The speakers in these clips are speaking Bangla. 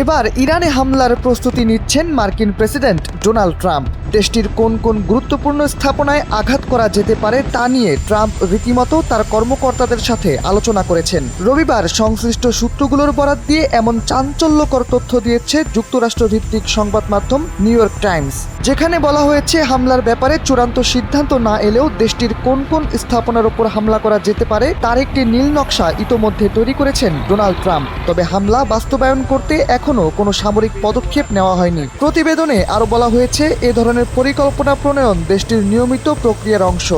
এবার ইরানে হামলার প্রস্তুতি নিচ্ছেন মার্কিন প্রেসিডেন্ট ডোনাল্ড ট্রাম্প। দেশটির কোন কোন গুরুত্বপূর্ণ স্থাপনায় আঘাত করা যেতে পারে তা নিয়ে ট্রাম্প রীতিমতো তার কর্মকর্তাদের সাথে আলোচনা করেছেন। রবিবার সংশ্লিষ্ট সূত্রগুলোর বরাত দিয়ে এমন চাঞ্চল্যকর তথ্য দিয়েছে যুক্তরাষ্ট্রভিত্তিক সংবাদ মাধ্যম নিউ ইয়র্ক টাইমস, যেখানে বলা হয়েছে হামলার ব্যাপারে চূড়ান্ত সিদ্ধান্ত না এলেও দেশটির কোন কোন স্থাপনার উপর হামলা করা যেতে পারে তার একটি নীল নকশা ইতোমধ্যে তৈরি করেছেন ডোনাল্ড ট্রাম্প। তবে হামলা বাস্তবায়ন করতে এখনও কোনো সামরিক পদক্ষেপ নেওয়া হয়নি। প্রতিবেদনে আরও বলা হয়েছে, এ ধরনের পরিকল্পনা প্রণয়ন দেশটির নিয়মিত প্রক্রিয়ার অংশ।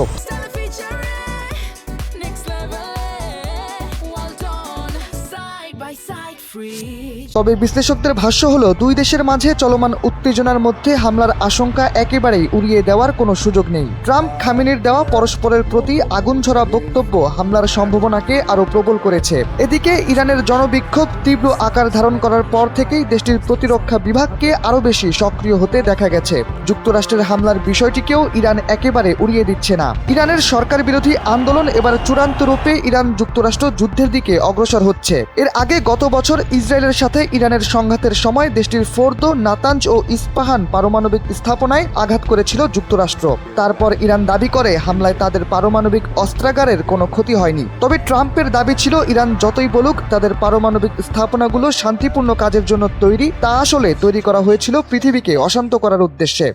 তবে বিশ্লেষকদের ভাষ্য হলো, দুই দেশের মাঝে চলমান উত্তেজনার মধ্যে হামলার আশঙ্কা একেবারেই উড়িয়ে দেওয়ার কোনো সুযোগ নেই। ট্রাম্প খামেনির দেওয়া পরস্পরের প্রতি আগুনঝরা বক্তব্য হামলার সম্ভাবনাকে আরও প্রবল করেছে। এদিকে ইরানের জনবিক্ষোভ তীব্র আকার ধারণ করার পর থেকেই দেশটির প্রতিরক্ষা বিভাগকে আরও বেশি সক্রিয় হতে দেখা গেছে। যুক্তরাষ্ট্রের হামলার বিষয়টিকেও ইরান একেবারে উড়িয়ে দিচ্ছে না। ইরানের সরকার বিরোধী আন্দোলন এবার চূড়ান্ত রূপে ইরান যুক্তরাষ্ট্র যুদ্ধের দিকে অগ্রসর হচ্ছে। এর আগে গত বছর ইসরায়েলের সাথে ইরানের সংঘাতের সময় দেশটির ফোর্দো, নাতাঞ্জ ও ইস্পাহান পারমাণবিক স্থাপনায় আঘাত করেছিল যুক্তরাষ্ট্র। তারপর ইরান দাবি করে হামলায় তাদের পারমাণবিক অস্ত্রাগারের কোনো ক্ষতি হয়নি। তবে ট্রাম্পের দাবি ছিল, ইরান যতই বলুক তাদের পারমাণবিক স্থাপনাগুলো শান্তিপূর্ণ কাজের জন্য তৈরি, তা আসলে তৈরি করা হয়েছিল পৃথিবীকে অশান্ত করার উদ্দেশ্যে।